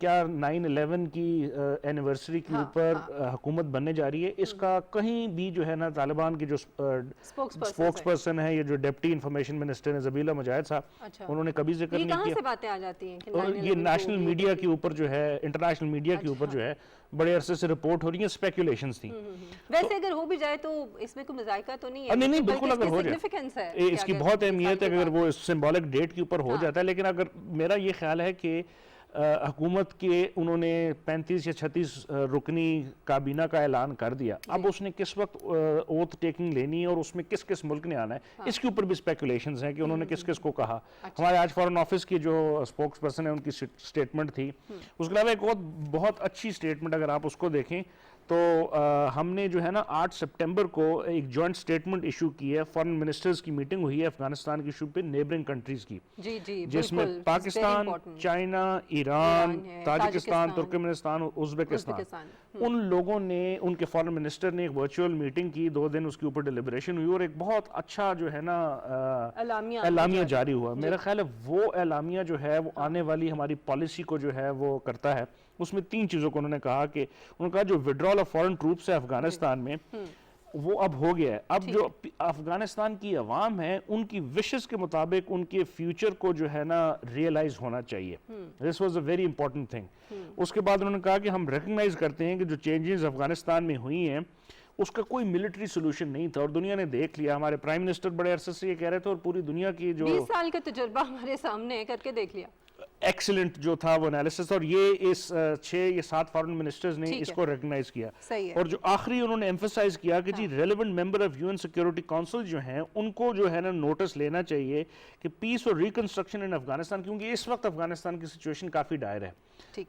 کیا 9/11 کی اینیورسری کے اوپر حکومت بننے جا رہی ہے. اس کا کہیں بھی جو ہے نا طالبان کی جو اسپوکس پرسن ہے یا جو ڈپٹی انفارمیشن منسٹر ہیں زبیلہ مجاہد صاحب, انہوں نے کبھی ذکر نہیں کیا. کہاں سے باتیں آ جاتی ہیں اور یہ نیشنل میڈیا کے اوپر جو ہے, انٹرنیشنل میڈیا کے اوپر جو ہے بڑے عرصے سے رپورٹ ہو رہی ہیں, اسپیکولیشنز تھیں. ویسے اگر ہو بھی جائے تو اس میں کوئی مذائقہ تو نہیں ہے؟ نہیں بالکل, اگر ہو جائے اس کی بہت اہمیت ہے اگر وہ سمبولک ڈیٹ کے اوپر ہو جاتا ہے. لیکن اگر میرا یہ خیال ہے کہ حکومت کے انہوں نے 35 یا 36 رکنی کابینہ کا اعلان کر دیا, اب اس نے کس وقت اوتھ ٹیکنگ لینی ہے اور اس میں کس کس ملک نے آنا ہے, اس کے اوپر بھی اسپیکولیشنز ہیں کہ انہوں نے کس کس کو کہا. ہمارے آج فارن آفس کی جو اسپوکس پرسن ہے ان کی سٹیٹمنٹ تھی. اس کے علاوہ ایک بہت اچھی سٹیٹمنٹ اگر آپ اس کو دیکھیں تو ہم نے جو ہے نا 8 سپٹمبر کو ایک جوائنٹ سٹیٹمنٹ ایشو کی ہے. فارن منسٹرز کی میٹنگ ہوئی ہے افغانستان کی ایشو پہ نیبرنگ کنٹریز کی, جس میں Pakistan, China, Iran, Tajikistan, Turkmenistan, Uzbekistan, ان لوگوں نے, ان کے فارن منسٹر نے ایک ورچوئل میٹنگ کی. 2 دن اس کے اوپر ڈیلیبریشن ہوئی اور ایک بہت اچھا جو ہے نا اعلامیہ جاری ہوا. میرا خیال ہے وہ اعلامیہ جو ہے وہ آنے والی ہماری پالیسی کو جو ہے وہ کرتا ہے. اس میں 3 چیزوں کو انہوں نے کہا کہ انہوں نے کہا جو withdrawal آف فارن ٹروپس ہے افغانستان میں وہ اب ہو گیا ہے. اب جو افغانستان کی عوام ہے ان کی وشز کے مطابق ان کے فیوچر کو جو ہے نا ریئلائز ہونا چاہیے. This was a very important thing. اس کے بعد انہوں نے کہا کہ ہم ریکگنائز کرتے ہیں کہ جو چینجز افغانستان میں ہوئی ہیں اس کا کوئی ملٹری سولوشن نہیں تھا اور دنیا نے دیکھ لیا. ہمارے پرائم منسٹر بڑے عرصے سے یہ کہہ رہے تھے اور پوری دنیا کی جو 20 سال کا تجربہ ہمارے سامنے کر کے دیکھ لیا. ایکسلنٹ جو تھا وہ انالیسس, اور یہ اس 6 یا 7 فارن منسٹرز نے اس کو ریکگنائز کیا. اور جو آخری انہوں نے ایمفسائز کیا کہ جی relevant member of UN security council جو ہیں ان کو جو ہے نا نوٹس لینا چاہیے کہ پیس اور ریکنسٹرکشن ان افغانستان, کیونکہ اس وقت افغانستان کی سچویشن کافی ڈائر ہے.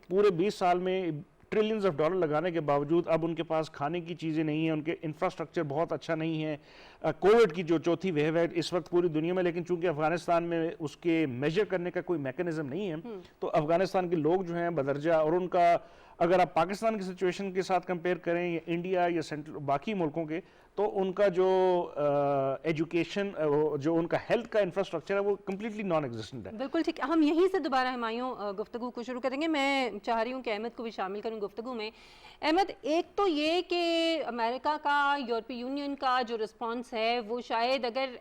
پورے 20 سال میں ٹریلینز آف ڈالر لگانے کے باوجود اب ان کے پاس کھانے کی چیزیں نہیں ہیں, ان کے انفراسٹرکچر بہت اچھا نہیں ہے. کووڈ کی جو چوتھی ویو ہے اس وقت پوری دنیا میں, لیکن چونکہ افغانستان میں اس کے میجر کرنے کا کوئی میکنزم نہیں ہے تو افغانستان کے لوگ جو ہیں بدرجہ, اور ان کا اگر آپ پاکستان کی سچویشن کے ساتھ کمپیئر کریں یا انڈیا یا سینٹرل باقی ملکوں کے, تو ان کا جو ایجوکیشن, جو ان کا ہیلتھ کا انفراسٹرکچر ہے وہ کمپلیٹلی نان ایگزسٹنٹ ہے. بالکل ٹھیک. ہم یہیں سے دوبارہ ہمایوں گفتگو کو شروع کریں گے. میں چاہ رہی ہوں کہ احمد کو بھی شامل کروں گفتگو میں. احمد, ایک تو یہ کہ امریکہ کا, یورپی یونین کا جو رسپانس ہے وہ شاید اگر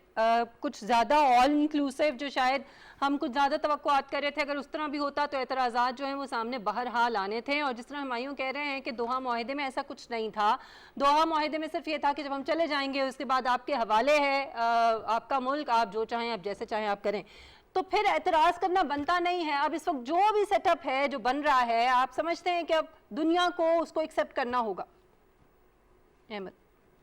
کچھ زیادہ آل انکلوسیو, جو شاید ہم کچھ زیادہ توقعات کر رہے تھے, اگر اس طرح بھی ہوتا تو اعتراضات جو ہیں وہ سامنے بہرحال آنے تھے. اور جس طرح ہمایوں کہہ رہے ہیں کہ دوحہ معاہدے میں ایسا کچھ نہیں تھا. دوحہ معاہدے میں صرف یہ تھا کہ جب ہم چلے جائیں گے اس کے بعد آپ کے حوالے ہے آپ کا ملک, آپ جو چاہیں آپ جیسے چاہیں آپ کریں. تو پھر اعتراض کرنا بنتا نہیں ہے. اب اس وقت جو بھی سیٹ اپ ہے, جو بن رہا ہے, آپ سمجھتے ہیں کہ اب دنیا کو اس کو ایکسیپٹ کرنا ہوگا؟ احمد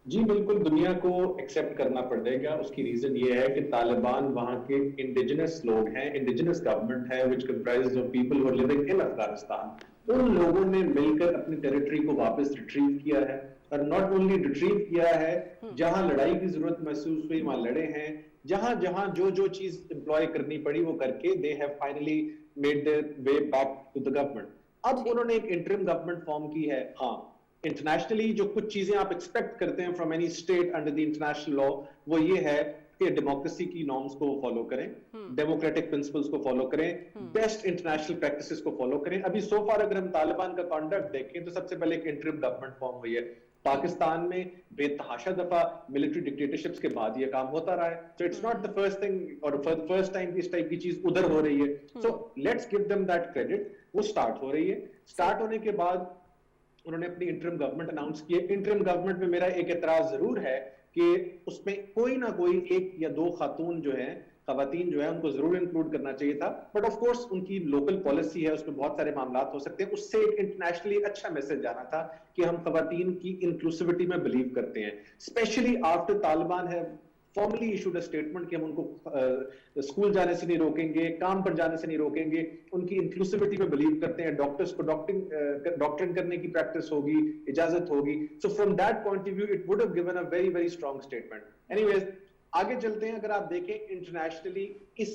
جی بالکل, دنیا کو ایکسیپٹ کرنا پڑے گا. اس کی ریزن یہ ہے کہ طالبان وہاں کے انڈیجنس لوگ ہیں, انڈیجنس گورنمنٹ ہے which comprises of people who are living in Afghanistan. ان لوگوں نے مل کر اپنی ٹیریٹری کو واپس ریٹریو کیا ہے, اور ناٹ اونلی ریٹریو کیا ہے, جہاں لڑائی کی ضرورت محسوس ہوئی وہاں لڑے ہیں, جہاں جہاں جو چیز امپلوائے کرنی پڑی وہ کر کے they have finally made their way back to the government. اب انہوں نے ایک انٹرم گورنمنٹ فارم کی ہے. ہاں, انٹرنیشنلی جو کچھ چیزیں آپ ایکسپیکٹ کرتے ہیں from any state under the international law, وہ یہ ہے کہ ڈیموکریسی کی نارمز کو فالو کریں, ڈیموکریٹک پرنسپلز کو فالو کریں, بیسٹ انٹرنیشنل پریکٹسز کو فالو کریں. ابھی سو فار اگر ہم طالبان کا کانڈکٹ دیکھیں تو سب سے پہلے ایک انٹرم گورنمنٹ فارم ہوئی ہے. پاکستان میں بے تحاشا دفعہ ملٹری ڈکٹیٹرشپس کے بعد یہ کام ہوتا رہا ہے. So it's not the first thing اور فرسٹ ٹائم اس ٹائپ کی چیز ادھر ہو رہی ہے. So let's give them that credit. وہ سٹارٹ ہو رہی ہے. سٹارٹ ہونے کے بعد انہوں نے اپنی انٹرم گورنمنٹ اناؤنس کی ہے. انٹرم گورنمنٹ میں میرا ایک اعتراض ضرور ہے کہ اس میں کوئی نہ کوئی 1 یا 2 خاتون جو ہیں, خواتین جو ہیں, ان کو ضرور انکلوڈ کرنا چاہیے تھا. بٹ آف کورس ان کی لوکل پالیسی ہے, اس میں بہت سارے معاملات ہو سکتے ہیں. اس سے ایک انٹرنیشنلی اچھا میسج جانا تھا کہ ہم خواتین کی انکلوسیوٹی میں بلیو کرتے ہیں. اسپیشلی آفٹر طالبان ہے formally issued a statement کہ ہم ان کو اسکول جانے سے نہیں روکیں گے, کام پر جانے سے نہیں روکیں گے, ان کی انکلوسیوٹی میں بلیو کرتے ہیں, ڈاکٹرز کو ڈاکٹرنگ کرنے کی پریکٹس ہوگی, اجازت ہوگی. So from that point of view it would have given a very very strong statement. Anyways, آگے چلتے ہیں. اگر آپ دیکھیں انٹرنیشنلی اس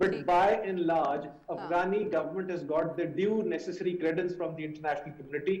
but by and large Afghani government has got the due necessary credence from the international community,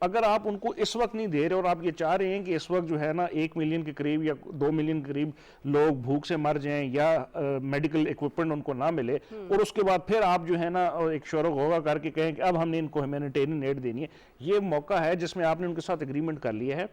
اگر آپ ان کو اس وقت نہیں دے رہے اور آپ یہ چاہ رہے ہیں کہ اس وقت جو ہے نا 1 ملین کے قریب یا 2 ملین کے قریب لوگ بھوک سے مر جائیں یا میڈیکل ایکوپمنٹ ان کو نہ ملے اور اس کے بعد پھر آپ جو ہے نا ایک شور و غوغا کر کے کہیں کہ اب ہم نے ان کو ہیومینیٹیرین ایڈ دینی ہے, یہ موقع ہے جس میں آپ نے ان کے ساتھ اگریمنٹ کر لیا ہے.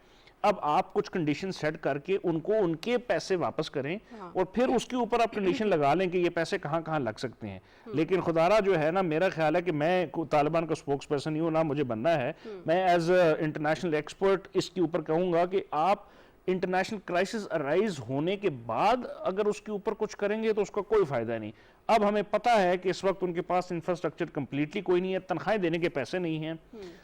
اب آپ کچھ کنڈیشن سیٹ کر کے ان کو ان کے پیسے واپس کریں اور پھر اس کے اوپر آپ کنڈیشن لگا لیں کہ یہ پیسے کہاں کہاں لگ سکتے ہیں. لیکن خدارہ جو ہے نا, میرا خیال ہے کہ میں طالبان کا سپوکس پرسن نہیں ہوں, نہ مجھے بننا ہے. میں ایز اے انٹرنیشنل ایکسپرٹ اس کے اوپر کہوں گا کہ آپ انٹرنیشنل کرائسس ارائز ہونے کے بعد اگر اس کے اوپر کچھ کریں گے تو اس کا کوئی فائدہ نہیں. اب ہمیں پتہ ہے کہ اس وقت ان کے پاس انفراسٹرکچر کمپلیٹلی کوئی نہیں ہے, تنخواہیں دینے کے پیسے نہیں ہیں,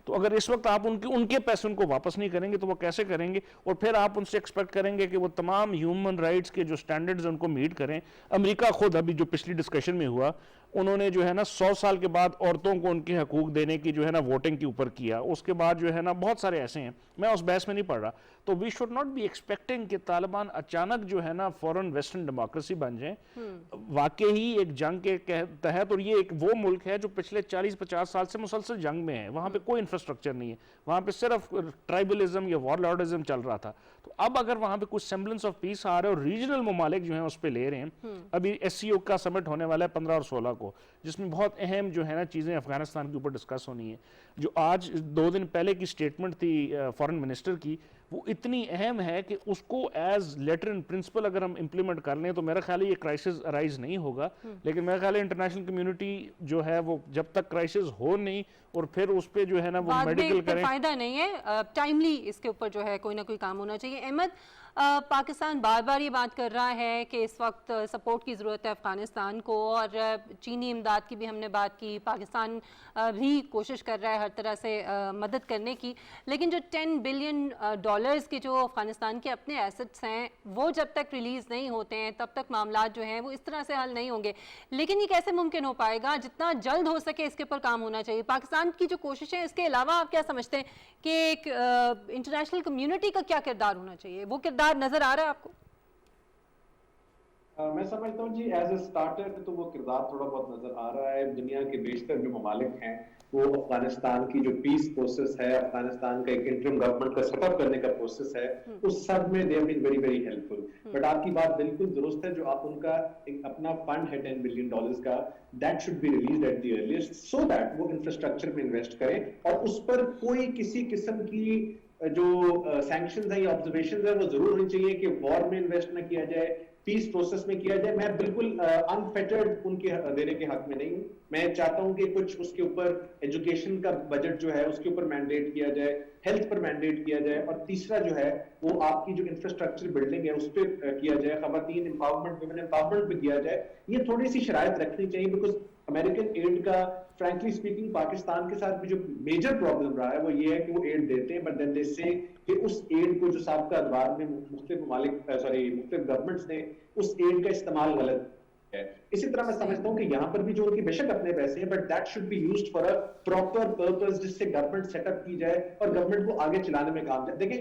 تو اگر اس وقت آپ ان کے پیسے ان کو واپس نہیں کریں گے تو وہ کیسے کریں گے؟ اور پھر آپ ان سے ایکسپیکٹ کریں گے کہ وہ تمام ہیومن رائٹس کے جو سٹینڈرڈز ان کو میٹ کریں. امریکہ خود ابھی جو پچھلی ڈسکشن میں ہوا, انہوں نے جو ہے نا 100 سال کے بعد عورتوں کو ان کے حقوق دینے کی جو ہے نا ووٹنگ کے اوپر کیا. اس کے بعد جو ہے نا بہت سارے ایسے ہیں, میں اس بحث میں نہیں پڑھ رہا. تو we should not be expecting کہ طالبان اچانک جو ہے نا فورن ویسٹرن ڈیموکریسی بن جائیں. واقعی ایک جنگ کے تحت, اور یہ ایک وہ ملک ہے جو پچھلے 40-50 سال سے مسلسل جنگ میں ہے, وہاں پہ کوئی انفراسٹرکچر نہیں ہے, وہاں پہ صرف ٹرائبلزم یا وار لارڈزم چل رہا تھا. تو اب اگر وہاں پہ کچھ سیمبلنس آف پیس آ رہا ہے اور ریجنل ممالک جو ہیں اس پہ لے رہے ہیں, ابھی SCO کا سمٹ ہونے والا ہے 15 اور 16 کو, جس میں بہت اہم جو ہے نا چیزیں افغانستان کے اوپر ڈسکس ہونی ہیں. جو آج 2 دن پہلے کی سٹیٹمنٹ تھی فارن منسٹر کی, وہ اتنی اہم ہے کہ اس کو ایز لیٹر ان پرنسپل اگر ہم امپلیمنٹ کر لیں تو میرا خیال ہے یہ کرائسس ارائز نہیں ہوگا. لیکن میرا خیال ہے انٹرنیشنل کمیونٹی جو ہے وہ جب تک کرائسس ہو نہیں اور پھر اس پہ جو ہے نا وہ میڈیکل کریں, فائدہ نہیں ہے. ٹائملی اس کے اوپر جو ہے کوئی نہ کوئی کام ہونا چاہیے. احمد, پاکستان بار بار یہ بات کر رہا ہے کہ اس وقت سپورٹ کی ضرورت ہے افغانستان کو, اور چینی امداد کی بھی ہم نے بات کی, پاکستان بھی کوشش کر رہا ہے ہر طرح سے مدد کرنے کی. لیکن جو $10 بلین کے جو افغانستان کے اپنے ایسٹس ہیں وہ جب تک ریلیز نہیں ہوتے ہیں تب تک معاملات جو ہیں وہ اس طرح سے حل نہیں ہوں گے. لیکن یہ کیسے ممکن ہو پائے گا؟ جتنا جلد ہو سکے اس کے اوپر کام ہونا چاہیے. پاکستان کی جو کوششیں, اس کے علاوہ آپ کیا سمجھتے ہیں کہ ایک انٹرنیشنل کمیونٹی کا کیا کردار ہونا چاہیے؟ وہ کردار نظر آ رہا ہے آپ کو؟ میں سمجھتا ہوں جی ایز اے اسٹارٹر تو وہ کردار تھوڑا بہت نظر آ رہا ہے. دنیا کے بیشتر جو ممالک ہیں وہ افغانستان کی جو پیس پروسیس ہے, افغانستان کا ایک انٹرم گورنمنٹ کا سیٹ اپ کرنے کا پروسیس ہے, اس سب میں they have been very very helpful. But آپ کی بات بالکل درست ہے, جو آپ ان کا ایک اپنا فنڈ ہے $10 بلین کا, that should be released at the earliest so that وہ انفراسٹرکچر میں انویسٹ کریں, اور اس پر کوئی کسی قسم کی جو سینکشنز ہیں یا آبزرویشنز ہیں وہ ضرور ہونی چاہیے کہ وار میں انویسٹ نہ کیا جائے, پیس پروسیس میں کیا جائے. میں بالکل انفیٹرڈ ان کے دینے کے حق میں نہیں ہوں. میں چاہتا ہوں کہ کچھ اس کے اوپر ایجوکیشن کا بجٹ جو ہے اس کے اوپر مینڈیٹ کیا جائے, ہیلتھ پر مینڈیٹ کیا جائے, اور تیسرا جو ہے وہ آپ کی جو انفراسٹرکچر بلڈنگ ہے اس پہ کیا جائے, خواتین امپاورمنٹ, ویمن امپاورمنٹ پہ کیا جائے. یہ تھوڑی سی شرائط رکھنی چاہیے, بیکاز امریکن ایڈ کا فرینکلی سپیکنگ پاکستان کے ساتھ بھی جو میجر پرابلم رہا ہے وہ یہ ہے کہ وہ ایڈ دیتے ہیں, بٹ دین دے سے کہ اس ایڈ کو جو سابقہ ادوار میں مختلف ممالک مختلف گورنمنٹس نے اس ایڈ کا استعمال غلط ہے. اسی طرح میں سمجھتا ہوں کہ یہاں پر بھی جو ان کی بے شک اپنے پیسے ہیں, but that should be used for a proper purpose, جس سے گورنمنٹ سیٹ اپ کی جائے اور گورنمنٹ کو آگے چلانے میں کام جائے. دیکھیں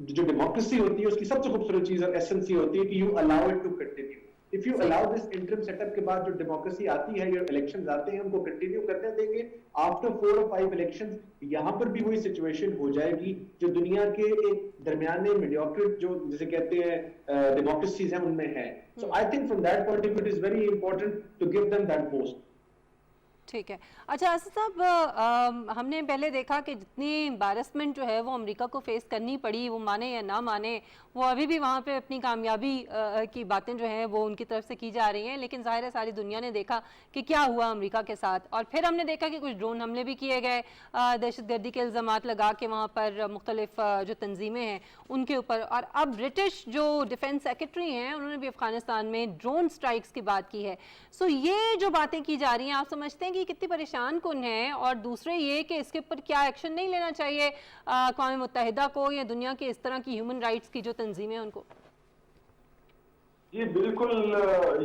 جو ڈیموکریسی ہوتی ہے اس کی سب سے خوبصورت چیز اور ایسنس یہ ہوتی ہے کہ you allow it to continue. if you allow this interim setup کے بعد جو ڈیموکریسی آتی ہے یا الیکشنز آتے ہیں ان کو کنٹینیو کرنے دیں گے, after 4 or 5 elections یہاں پر بھی وہی سچویشن ہو جائے گی جو دنیا کے ایک درمیانے میڈیوکریٹ جو جسے کہتے ہیں ڈیموکریسیز ہیں ان میں ہے. So I think from that point of view it is very important to give them that post. ٹھیک ہے. اچھا اسد صاحب, ہم نے پہلے دیکھا کہ جتنی امبیرسمنٹ جو ہے وہ امریکہ کو فیس کرنی پڑی, وہ مانے یا نہ مانے, وہ ابھی بھی وہاں پہ اپنی کامیابی کی باتیں جو ہیں وہ ان کی طرف سے کی جا رہی ہیں. لیکن ظاہر ہے ساری دنیا نے دیکھا کہ کیا ہوا امریکہ کے ساتھ, اور پھر ہم نے دیکھا کہ کچھ ڈرون حملے بھی کیے گئے, دہشت گردی کے الزامات لگا کے وہاں پر مختلف جو تنظیمیں ہیں ان کے اوپر. اور اب برٹش جو ڈیفنس سیکرٹری ہیں انہوں نے بھی افغانستان میں ڈرون سٹرائکس کی بات کی ہے. سو یہ جو باتیں کی جا رہی ہیں آپ سمجھتے ہیں کہ کتنی پریشان کن ہے, اور دوسرے یہ کہ اس کے اوپر کیا ایکشن نہیں لینا چاہیے اقوام متحدہ کو یا دنیا کے اس طرح کی ہیومن رائٹس کی جو تنظیمیں ان کو؟ جی بالکل,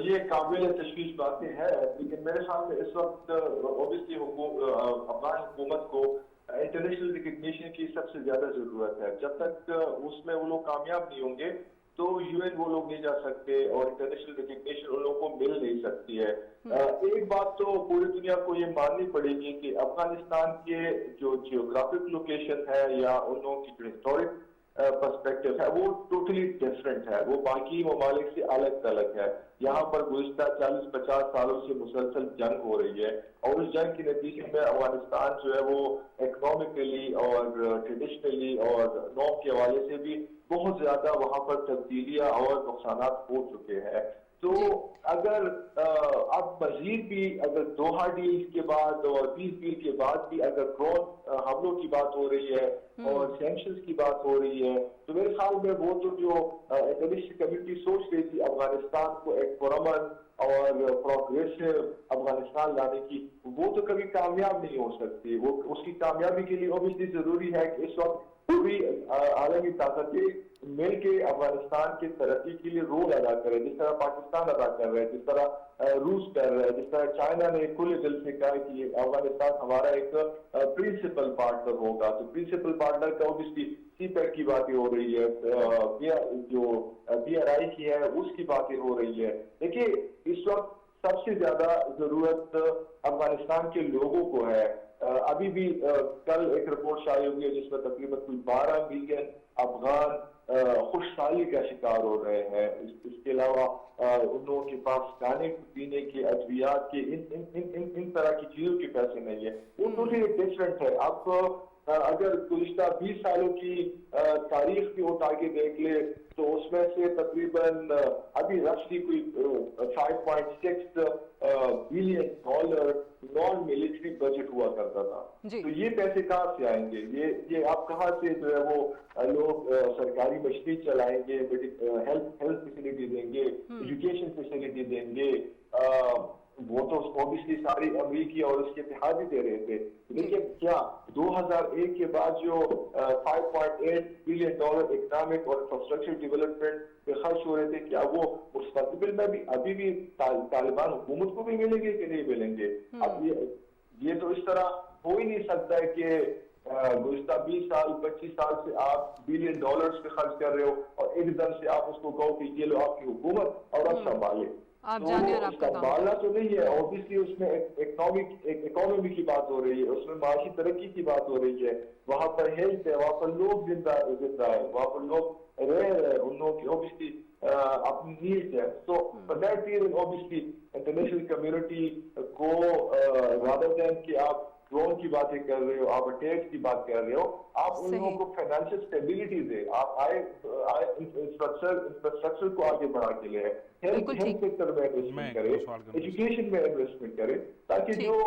یہ قابل تشویش باتیں ہیں, لیکن میرے خیال میں اس وقت اوبیسلی افغان حکومت کو انٹرنیشنل ریکگنیشن کی سب سے زیادہ ضرورت ہے. جب تک اس میں وہ لوگ کامیاب نہیں ہوں گے تو UN وہ لوگ نہیں جا سکتے اور انٹرنیشنل ریکگنیشن ان لوگوں کو مل نہیں سکتی ہے. ایک بات تو پوری دنیا کو یہ ماننی پڑے گی کہ افغانستان کے جو جیوگرافک لوکیشن ہے یا ان لوگوں کی جو ہسٹورک پرسپیکٹو ہے وہ ٹوٹلی ڈفرینٹ ہے, وہ باقی ممالک سے الگ تھلگ ہے. یہاں پر گزشتہ 40-50 سالوں سے مسلسل جنگ ہو رہی ہے اور اس جنگ کے نتیجے میں افغانستان جو ہے وہ اکنامکلی اور ٹریڈیشنلی اور نارم کے حوالے سے بھی بہت زیادہ وہاں پر تبدیلیاں اور نقصانات ہو چکے ہیں. تو اگر اب مزید بھی اگر دوحہ ڈیل کے بعد اور پیس ڈیل کے بعد بھی اگر ڈرون حملوں کی بات ہو رہی ہے اور سینکشنز کی بات ہو رہی ہے تو میرے خیال میں وہ تو جو انٹرنیشنل کمیونٹی سوچ رہی تھی افغانستان کو ایک پرامن اور پروگریسو افغانستان لانے کی, وہ تو کبھی کامیاب نہیں ہو سکتی. وہ اس کی کامیابی کے لیے اوبیسلی ضروری ہے کہ اس وقت پوری عالمی طاقتیں مل کے افغانستان کی ترقی کے لیے رول ادا کرے, جس طرح پاکستان ادا کر رہا ہے, جس طرح روس کر رہا ہے, جس طرح چائنا نے کھلے دل سے کہا کہ افغانستان ہمارا ایک پرنسپل پارٹنر ہوگا. تو پرنسپل پارٹنر کا اوبیسلی سی پیک کی باتیں ہو رہی ہے, جو BRI کی ہے اس کی باتیں ہو رہی ہے. دیکھیے اس وقت سب سے زیادہ ضرورت افغانستان کے لوگوں کو ہے. ابھی بھی کل ایک رپورٹ شائع ہوئی ہے جس میں تقریباً کوئی 12 ملین افغان خوشحالی کا شکار ہو رہے ہیں. اس کے علاوہ ان لوگوں کے پاس کھانے پینے کے ادویات کے ان طرح کی چیزوں کے پیسے نہیں ہیں. وہ ٹوٹلی ڈفرینٹ ہے. اب اگر گزشتہ 20 سالوں کی تاریخ بھی اٹھا کے دیکھ لے تو اس میں سے تقریباً ابھی رفلی کوئی 5.6 billion dollar naan military budget ہوا کرتا تھا. تو یہ پیسے کہاں سے آئیں گے؟ یہ آپ کہاں سے جو ہے وہ لوگ سرکاری مشینیں چلائیں گے, ہیلتھ فیسلٹی دیں گے, ایجوکیشن فیسلٹی دیں گے؟ وہ تو اوبیسلی ساری امریکی اور اس کے اتحادی دے رہے تھے. لیکن کیا 2001 کے بعد جو 5.8 بلین ڈالر اکنامک اور انفراسٹرکچر ڈیولپمنٹ پہ خرچ ہو رہے تھے, کیا وہ مستقبل میں بھی ابھی بھی طالبان حکومت کو بھی ملیں گے کہ نہیں ملیں گے؟ اب یہ تو اس طرح ہو ہی نہیں سکتا ہے کہ گزشتہ 20 سال 25 سال سے آپ بلین ڈالرز پہ خرچ کر رہے ہو اور ایک دم سے آپ اس کو کہو کہ یہ لو آپ کی حکومت اور اب سنبھالے. سنبھالنا تو نہیں ہے, اوبیسلی اس میں اکانومی کی بات ہو رہی ہے, اس میں معاشی ترقی کی بات ہو رہی ہے, وہاں پر ہیلتھ ہے, وہاں پر لوگ زندہ ہے, وہاں پر لوگ رہ رہے ہیں, ان لوگوں کی اوبیسلی اپنی نیڈز ہے. تو that reason obviously international community کو رادر دین کہ آپ ڈرون کی باتیں کر رہے ہو, آپ اٹیکس کی بات کر رہے ہو, آپ ان لوگوں کو فائنینشیل اسٹیبلٹی دے, آپ انفراسٹرکچر کو آگے بڑھا کے لے, ہیلتھ سیکٹر میں انویسٹمنٹ کرے, ایجوکیشن میں انویسٹمنٹ کرے, تاکہ جو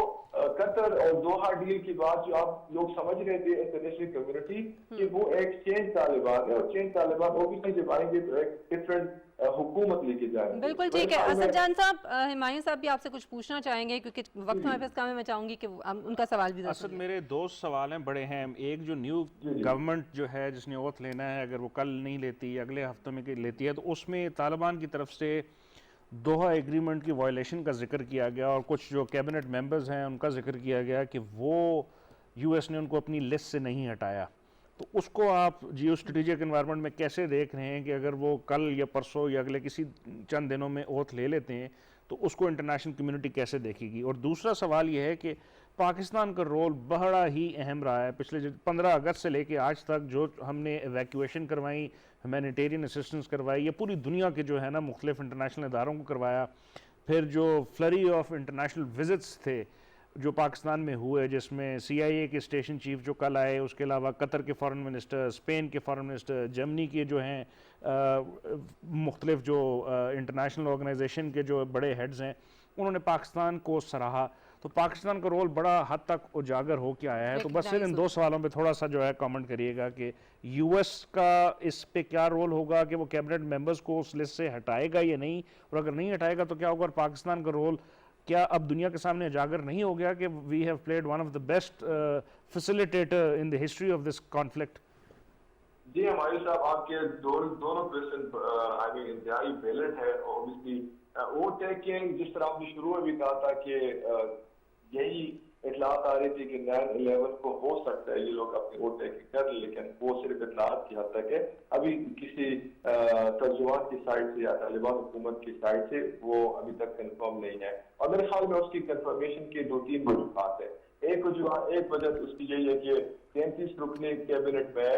قطر اور دوحہ ڈیل کے بعد جو آپ لوگ سمجھ رہے تھے انٹرنیشنل کمیونٹی کہ وہ ایک چین طالبان ہے, اور چین طالبان اوبیسلی جب آئیں گے تو ایک ڈفرینٹ حکومت لے کے جائیں گے. بالکل ٹھیک ہے. اسد جان صاحب, ہمایوں صاحب بھی آپ سے کچھ پوچھنا چاہیں گے کیونکہ وقت ہمارے پاس کم ہے, میں چاہوں گی کہ ان کا سوال بھی. اسد میرے دو سوال ہیں بڑے ہیں. ایک جو نیو گورنمنٹ جو ہے جس نے اوتھ لینا ہے, اگر وہ کل نہیں لیتی اگلے ہفتوں میں لیتی ہے, تو اس میں طالبان کی طرف سے دوحہ ایگریمنٹ کی وائلیشن کا ذکر کیا گیا اور کچھ جو کیبنٹ ممبرز ہیں ان کا ذکر کیا گیا کہ وہ US نے ان کو اپنی لسٹ سے نہیں ہٹایا. تو اس کو آپ جیو اسٹریٹجک انوائرمنٹ میں کیسے دیکھ رہے ہیں کہ اگر وہ کل یا پرسوں یا اگلے کسی چند دنوں میں اوتھ لے لیتے ہیں تو اس کو انٹرنیشنل کمیونٹی کیسے دیکھے گی؟ اور دوسرا سوال یہ ہے کہ پاکستان کا رول بڑا ہی اہم رہا ہے پچھلے 15 اگست سے لے کے آج تک, جو ہم نے ایویکویشن کروائی, ہیومینیٹیرین اسسٹنس کروائی, یا پوری دنیا کے جو ہے نا مختلف انٹرنیشنل اداروں کو کروایا, پھر جو فلری آف انٹرنیشنل وزٹس تھے جو پاکستان میں ہوئے, جس میں CIA کے اسٹیشن چیف جو کل آئے, اس کے علاوہ قطر کے فارن منسٹر, اسپین کے فارن منسٹر, جرمنی کے جو ہیں مختلف جو انٹرنیشنل آرگنائزیشن کے جو بڑے ہیڈز ہیں, انہوں نے پاکستان کو سراہا. تو پاکستان کا رول بڑا حد تک اجاگر ہو کے آیا ہے. تو بس صرف ان دو سوالوں پہ تھوڑا سا جو ہے کامنٹ کریے گا کہ US کا اس پہ کیا رول ہوگا, کہ وہ کیبنٹ ممبرز کو اس لسٹ سے ہٹائے گا یا نہیں, اور اگر نہیں ہٹائے گا تو کیا ہوگا, اور پاکستان کا رول کیا اب دنیا کے سامنے اجاگر نہیں ہو گیا کہ we have played one of the best facilitator in the history of this conflict? جی ہمارے صاحب, آپ کے دونوں کویشچن انتہائی ویلڈ ہے. اوبیسلی ووٹ ٹیکنگ جس طرح آپ نے شروع میں بھی کہا تھا کہ یہی اطلاعات آ رہی تھی کہ 9/11 کو ہو سکتا ہے یہ لوگ اپنی ووٹ ٹیکنگ کر لیں، لیکن وہ صرف اطلاعات کی حد تک ہے. ابھی کسی ترجمان کی سائٹ سے یا طالبان حکومت کی سائٹ سے وہ ابھی تک کنفرم نہیں ہے. اور میرے خیال میں اس کی کنفرمیشن کے 2-3 وجوہات ہیں. ایک وجہ اس کی یہی ہے کہ 33 رکنی کیبنٹ میں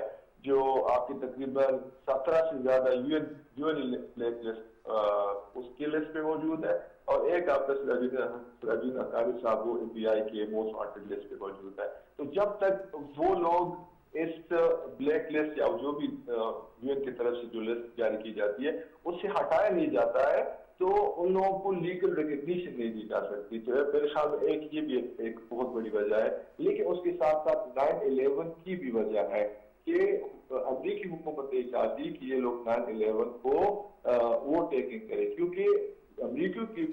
جو آپ کی تقریباً 17 سے زیادہ UN بلیک لسٹ اس کی لسٹ پہ موجود ہے، اور ایک آپ کا سراجین اقاری صاحب وہ FBI کے موسٹ وانٹڈ لسٹ پہ موجود ہے. تو جب تک وہ لوگ اس بلیک لسٹ یا جو بھی UN کی طرف سے جو لسٹ جاری کی جاتی ہے اس سے ہٹایا نہیں جاتا ہے تو ان لوگوں کو لیگل ریکگنیشن نہیں دی جا سکتی. تو میرے خیال میں یہ بھی ایک بہت بڑی وجہ ہے. لیکن اس کے ساتھ ساتھ 9/11 کی بھی وجہ ہے کہ امریکی حکومت نے چاہتی کہ یہ لوگ 9/11 کو ووٹ ٹیکنگ کرے، کیونکہ امریکیوں کی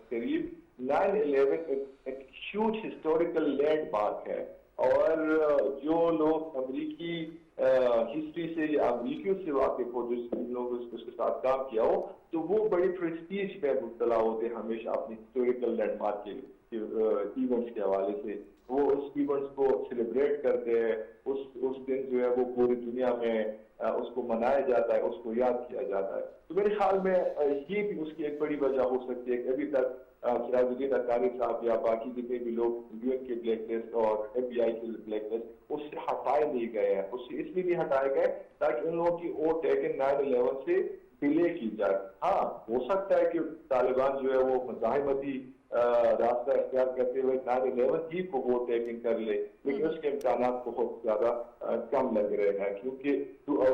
قریب 9/11 ایک ہیوج ہسٹوریکل لینڈ مارک ہے، اور جو لوگ امریکی ہسٹری سے یا امریکیوں سے واقف ہو، جن لوگوں نے اس کے ساتھ کام کیا ہو، تو وہ بڑی پریسٹیج میں مبتلا ہوتے ہیں ہمیشہ اپنی ہسٹوریکل لینڈ مارک کے ایونٹس کے حوالے سے. وہ اس ایونٹس کو سیلیبریٹ کرتے ہیں، اس دن جو ہے وہ پوری دنیا میں اس کو منایا جاتا ہے، اس کو یاد کیا جاتا ہے. تو میرے خیال میں یہ بھی اس کی ایک بڑی وجہ ہو سکتی ہے کہ ابھی تک سراج الدین اقاری صاحب یا باقی جتنے بھی لوگ UN کے بلیک لسٹ اور FBI کے بلیک لسٹ اس سے ہٹائے نہیں گئے ہیں. اس سے اس لیے نہیں ہٹائے گئے تاکہ ان لوگوں کی ووٹ ٹیکن 9/11 سے ڈیلے کی جائے. ہاں ہو سکتا ہے کہ طالبان جو ہے وہ مزاحمتی راستہ اختیار کرتے ہوئے 9/11 ہی کو ووٹ ٹیکنگ کر لے، لیکن اس کے امکانات بہت زیادہ کم لگ رہے ہیں. کیونکہ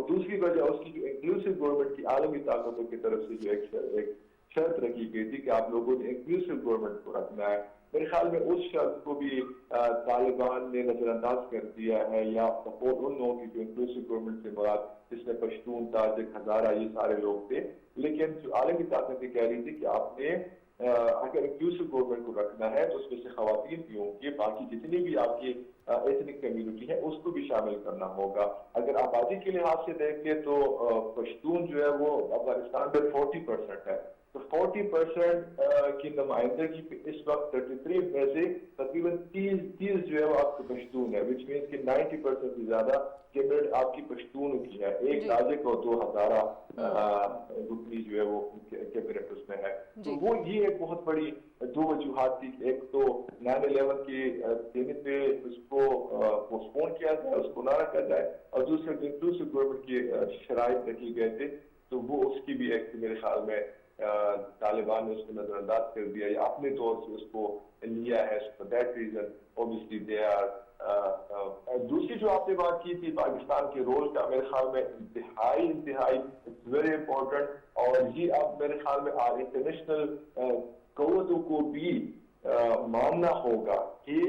دوسری وجہ اس کی جو انکلوسیو گورنمنٹ کی عالمی طاقتوں کی طرف سے جو ایک شرط رکھی گئی تھی کہ آپ لوگوں نے انکلوسیو گورنمنٹ کو رکھنا ہے. میرے خیال میں اس شرط کو بھی طالبان نے نظر انداز کر دیا ہے، یا سپورٹ ان لوگوں کی جو انکلوسیو گورنمنٹ سے مراد جس میں پشتون، تاجک، ہزارہ یہ سارے لوگ تھے. لیکن جو عالمی طاقتیں کہہ رہی تھی کہ آپ نے اگر انکلوسیو گورنمنٹ کو رکھنا ہے تو اس میں سے خواتین بھی ہوں گی، باقی جتنی بھی آپ کی ایتھنک کمیونٹی ہے اس کو بھی شامل کرنا ہوگا. اگر آبادی کے لحاظ سے دیکھیں تو پشتون جو ہے وہ افغانستان میں 40% ہے. تو 40% کی نمائندگی پہ اس وقت 33 میں سے تقریباً 30 جو ہے وہ آپ کو پشتون ہے، وچ مینس کہ 90% سے زیادہ کیبنٹ آپ کی پشتون کی ہے. ایک تاجک اور 2 ہزارہ رکنی جو ہے وہ کیبنٹ اس میں ہے. تو وہ یہ ایک بہت بڑی 2 وجوہات تھی. ایک تو 9/11 کے دن پہ اس کو پوسٹ پون کیا جائے، اس کو نہ رکھا جائے، اور دوسرے انکلوسیو گورنمنٹ کی شرائط رکھی گئے تھے. تو وہ اس کی بھی ایک میرے خیال میں طالبان نے اس کو نظر انداز کر دیا یا اپنے طور سے اس کو لیا ہے. For that reason obviously they are دوسری جو آپ نے بات کی تھی پاکستان کے رول کا، میرے خیال میں انتہائی ویری امپورٹنٹ. اور یہ اب میرے خیال میں انٹرنیشنل قوتوں کو بھی ماننا ہوگا کہ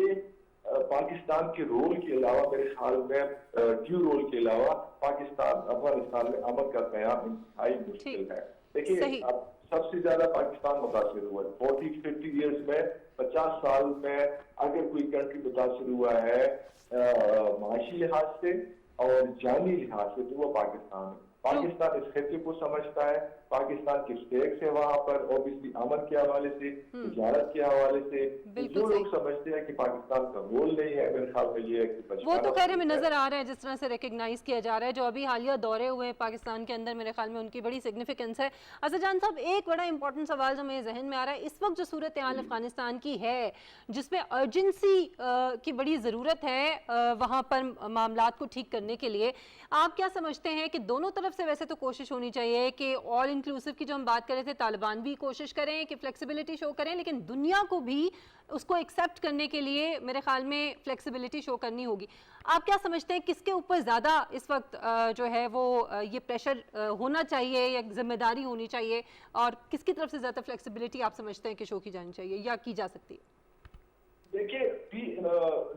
پاکستان کے رول کے علاوہ میرے خیال میں ڈیو رول کے علاوہ پاکستان افغانستان میں امن کا قیام انتہائی مشکل ہے. دیکھیے اب سب سے زیادہ پاکستان متاثر ہوا ہے 40-50 ایئرز میں، 50 سال میں اگر کوئی کنٹری متاثر ہوا ہے معاشی لحاظ سے اور جانی لحاظ سے تو وہ پاکستان ہے. پاکستان اس خطے کو سمجھتا ہے، پاکستان کے اسٹیکس ہے وہاں پر اوبیسلی امن کے حوالے سے، تجارت کے حوالے سے. جو لوگ سمجھتے ہیں کہ پاکستان کا رول نہیں ہے، میرے خیال میں یہ ہے کہ وہ تو خیر ہمیں نظر آ رہا ہے جس طرح سے ریکگنائز کیا جا رہا ہے. جو ابھی حالیہ دورے ہوئے ہیں پاکستان کے اندر، میرے خیال میں ان کی بڑی سگنیفیکنس ہے. اسد جان صاحب، ایک بڑا امپورٹنٹ سوال جو میرے ذہن میں آ رہا ہے، اس وقت جو صورتحال افغانستان کی ہے جس میں ارجنسی کی بڑی ضرورت ہے وہاں پر معاملات کو ٹھیک کرنے کے لیے، آپ کیا سمجھتے ہیں کہ دونوں طرف سے ویسے تو کوشش ہونی چاہیے کہ آل انکلوسیو کی جو ہم بات کر رہے تھے، طالبان بھی کوشش کریں کہ فلیکسیبلٹی شو کریں، لیکن دنیا کو بھی اس کو ایکسیپٹ کرنے کے لیے میرے خیال میں فلیکسیبلٹی شو کرنی ہوگی. آپ کیا سمجھتے ہیں کس کے اوپر زیادہ اس وقت جو ہے وہ یہ پریشر ہونا چاہیے یا ذمہ داری ہونی چاہیے، اور کس کی طرف سے زیادہ فلیکسیبلٹی آپ سمجھتے ہیں کہ شو کی جانی چاہیے یا کی جا سکتی ہے؟ دیکھیے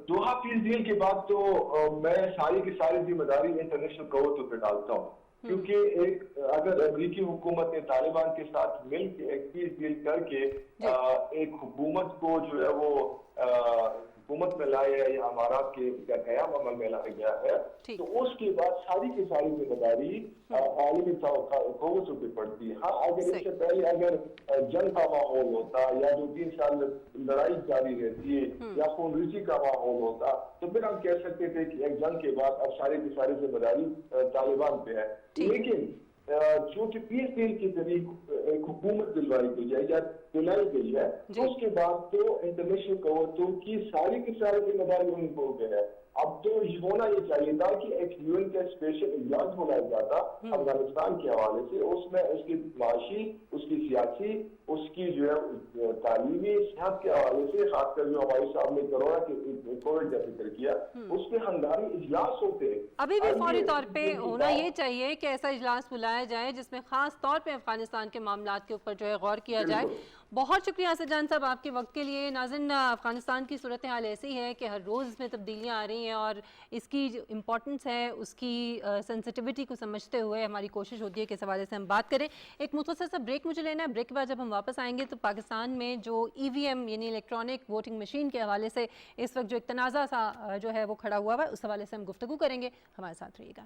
دوحہ پیس ڈیل کے بعد تو میں ساری کی ساری ذمہ داری انٹرنیشنل قوتوں پہ ڈالتا ہوں، کیونکہ ایک اگر امریکی حکومت نے طالبان کے ساتھ مل کے ایک پیس ڈیل کر کے ایک حکومت کو جو ہے وہ حکومت میں لائے ہے یا امارات کا قیام عمل میں لایا گیا ہے تو اس کے بعد ساری کی ساری ذمہ داری عالمی قوتوں پہ پڑتی ہے. ہاں اگر اس سے پہلے اگر جنگ کا ماحول ہوتا یا 2-3 سال لڑائی جاری رہتی ہے یا خون ریزی کا ماحول ہوتا تو پھر ہم کہہ سکتے تھے کہ ایک جنگ کے بعد اب ساری کی ساری ذمہ داری طالبان پہ ہے. لیکن چونکہ 20 دن کی طریق ایک حکومت دلوائی گئی ہے یا دلائی گئی ہے تو اس کے بعد تو انٹرنیشنل قوتوں کی ساری ذمہ داری ان کو ہو گئی ہے. اب تو یہ ہونا یہ چاہیے تھا کہ ایک UN کا اسپیشل اجلاس بلایا جاتا افغانستان کے حوالے سے, اس میں اس کی معاشی, اس کی سیاسی, اس کی جو ہے تعلیمی, صحت کے حوالے سے, خاص کر جو ہمارے صاحب نے کووڈ کا ذکر کیا, اس پہ ہنگامی اجلاس ہوتے ہیں. ابھی بھی فوری طور پہ ہونا یہ چاہیے کہ ایسا اجلاس بلایا جائے جس میں خاص طور پہ افغانستان کے معاملات کے اوپر جو ہے غور کیا جائے. بہت شکریہ اسد جان صاحب آپ کے وقت کے لیے. ناظرین, افغانستان کی صورتحال ایسی ہے کہ ہر روز اس میں تبدیلیاں آ رہی ہیں اور اس کی جو امپورٹنس ہے, اس کی سینسٹیوٹی کو سمجھتے ہوئے ہماری کوشش ہوتی ہے کہ اس حوالے سے ہم بات کریں. ایک مختصر سا بریک مجھے لینا ہے. بریک کے بعد جب ہم واپس آئیں گے تو پاکستان میں جو EVM یعنی الیکٹرانک ووٹنگ مشین کے حوالے سے اس وقت جو ایک تنازع سا جو ہے وہ کھڑا ہوا ہے, اس حوالے سے ہم گفتگو کریں گے. ہمارے ساتھ رہیے گا.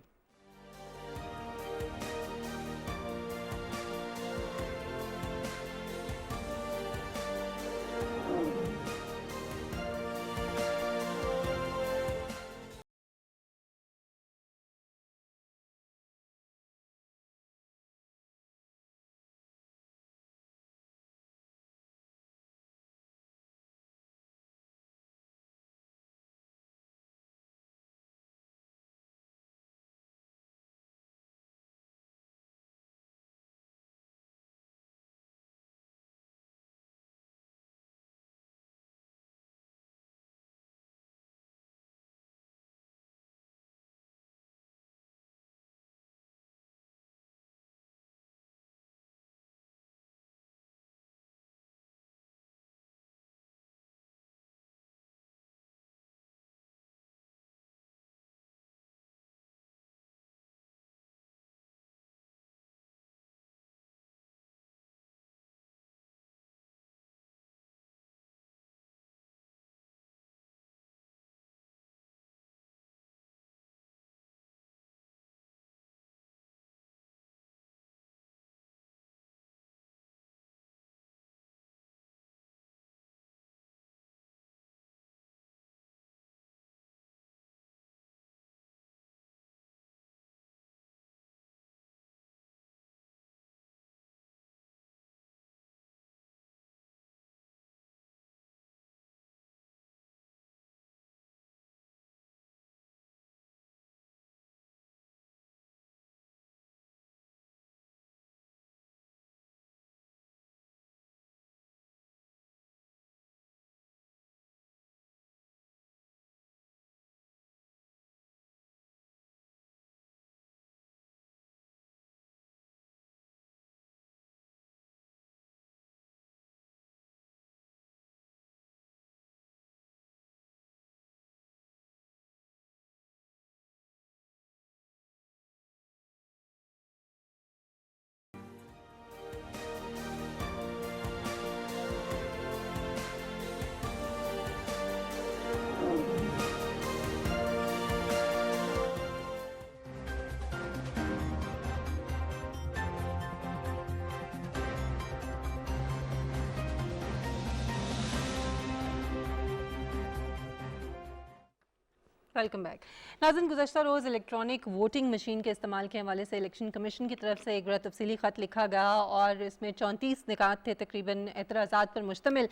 Welcome back. ناظرین, گزشتہ روز الیکٹرانک ووٹنگ مشین کے استعمال کے حوالے سے الیکشن کمیشن کی طرف سے ایک بڑا تفصیلی خط لکھا گیا اور اس میں 34 نکات تھے, تقریباً اعتراضات پر مشتمل.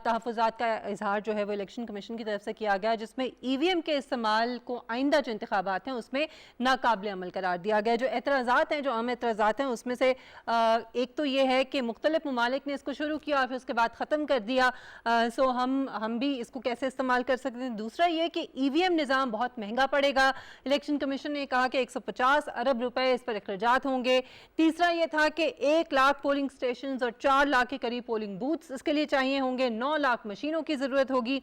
تحفظات کا اظہار جو ہے وہ الیکشن کمیشن کی طرف سے کیا گیا, جس میں EVM کے استعمال کو آئندہ جو انتخابات ہیں اس میں ناقابل عمل قرار دیا گیا. جو اعتراضات ہیں, جو عام اعتراضات ہیں, اس میں سے ایک تو یہ ہے کہ مختلف ممالک نے اس کو شروع کیا اور پھر اس کے بعد ختم کر دیا, سو ہم بھی اس کو کیسے استعمال کر سکتے ہیں. دوسرا یہ کہ EVM نظام نظام بہت مہنگا پڑے گا. الیکشن کمیشن نے کہا کہ 150 ارب روپے اس پر اخراجات ہوں گے. تیسرا یہ تھا کہ 1 لاکھ پولنگ سٹیشنز اور 4 لاکھ کے قریب پولنگ بوتھس اس کے لیے چاہیے ہوں گے. 9 لاکھ مشینوں کی ضرورت ہوگی.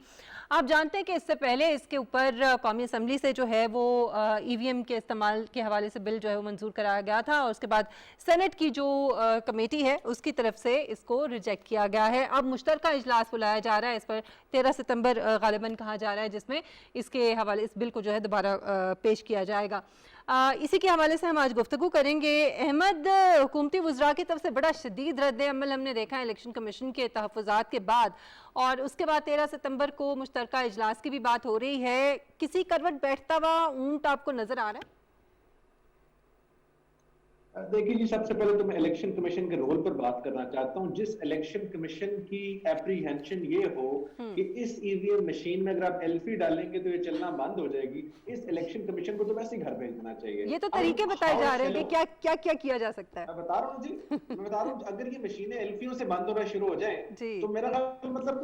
آپ جانتے ہیں کہ اس سے پہلے اس کے اوپر قومی اسمبلی سے جو ہے وہ ای وی ایم کے استعمال کے حوالے سے بل جو ہے وہ منظور کرایا گیا تھا, اور اس کے بعد سینٹ کی جو کمیٹی ہے اس کی طرف سے اس کو ریجیکٹ کیا گیا ہے. اب مشترکہ اجلاس بلایا جا رہا ہے, اس پر 13 ستمبر غالباً کہا جا رہا ہے, جس میں اس کے حوالے اس بل کو جو ہے دوبارہ پیش کیا جائے گا. اسی کے حوالے سے ہم آج گفتگو کریں گے. احمد, حکومتی وزراء کی طرف سے بڑا شدید رد عمل ہم نے دیکھا ہے الیکشن کمیشن کے تحفظات کے بعد, اور اس کے بعد 13 ستمبر کو مشترکہ اجلاس کی بھی بات ہو رہی ہے. کسی کروٹ بیٹھتا ہوا اونٹ آپ کو نظر آ رہا ہے؟ دیکھیے جی, سب سے پہلے تو میں الیکشن کمیشن کے رول پر بات کرنا چاہتا ہوں. جس الیکشن کمیشن کی اپریہنشن یہ ہو کہ اس ای وی ایم مشین میں اگر آپ ایلفی ڈالیں گے تو یہ چلنا بند ہو جائے گی, اس الیکشن کمیشن کو تو ویسے ہی گھر بھیج دینا چاہیے. یہ تو طریقے بتائے جا رہے ہیں کہ کیا کیا جا سکتا ہے. میں بتا رہا ہوں جی, میں بتا رہا ہوں اگر یہ مشینیں ایلفیوں سے بند ہونا شروع ہو جائیں تو میرا مطلب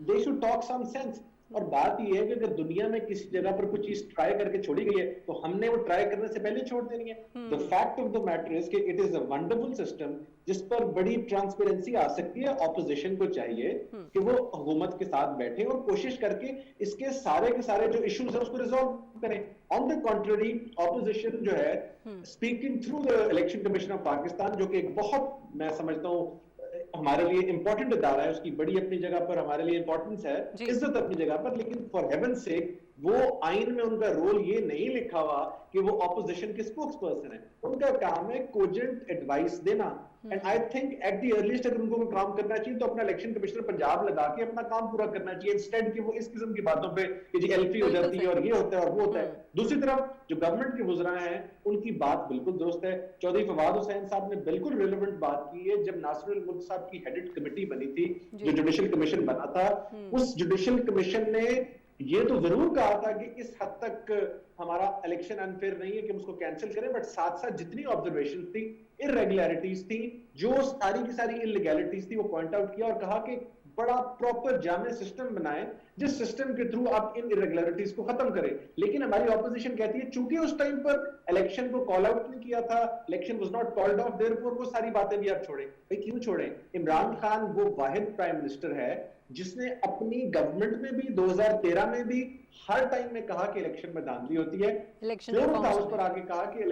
they should talk some sense. اور بات یہ ہے کہ اگر دنیا میں کسی جگہ پر کچھ چیز ٹرائی کر کے چھوڑی گئی ہے تو ہم نے وہ ٹرائی کرنے سے پہلے چھوڑ دینی ہے. The fact of the matter is کہ it is a wonderful system جس پر بڑی ٹرانسپیرنسی آ سکتی ہے. اپوزیشن کو چاہیے کہ وہ حکومت کے ساتھ بیٹھے اور کوشش کر کے اس کے سارے جو ایشوز ہیں اس کو ریزالو کریں. On the contrary, opposition جو ہے speaking through the Election Commission of Pakistan, جو کہ ایک بہت میں سمجھتا ہوں ہمارے لیے امپورٹنٹ ادارہ ہے, اس کی بڑی اپنی جگہ پر ہمارے لیے امپورٹنس ہے, عزت اپنی جگہ پر, لیکن فار ہیون سیک وہ آئین میں ان کا رول یہ نہیں لکھا ہوا کہ وہ اپوزیشن کے اسپوکس پرسن ہیں. ان کا کام ہے کوجنٹ ایڈوائس دینا. And I think at the earliest اگر ان کو کام کرنا چاہیے تو اپنا الیکشن کمشنر پنجاب لگا کے اپنا کام پورا کرنا چاہیے, انسٹیڈ کہ وہ اس قسم کی باتوں پہ کہ جی ایلفی ہو جاتی ہے اور یہ ہوتا ہے اور وہ ہوتا ہے. دوسری طرف جو گورنمنٹ کے وزراء ہیں ان کی بات بالکل درست ہے. چودھری فواد حسین صاحب نے بالکل ریلیونٹ بات کی ہے. جب ناصر الملک صاحب کی ہیڈڈ کمیٹی بنی تھی, جو جوڈیشل کمیشن بنا تھا, اس جوڈیشل کمیشن نے یہ تو ضرور کہا تھا کہ اس حد تک ہمارا الیکشن انفیئر نہیں ہے کہ ہم اس کو کینسل کریں, بٹ ساتھ ساتھ جتنی آبزرویشن تھی, irregularities تھی, جو ساری کی ساری illegalities تھی, وہ پوائنٹ آؤٹ کیا اور کہا کہ بڑا پراپر جامع سسٹم بنائیں جس سسٹم کے تھرو آپ ان irregularities کو ختم کریں. لیکن ہماری اپوزیشن کہتی ہے چونکہ اس ٹائم پر الیکشن کو کال آؤٹ نہیں کیا تھا, election was not called of, therefore وہ ساری باتیں بھی آپ چھوڑیں. بھائی کیوں چھوڑیں؟ عمران خان وہ واحد پرائم منسٹر ہے جس نے اپنی گورنمنٹ میں بھی 2013 میں بھی ہر ٹائم میں کہا کہ الیکشن میں دھاندلی ہوتی ہے, فلور ہاؤس پر آگے کہا کہ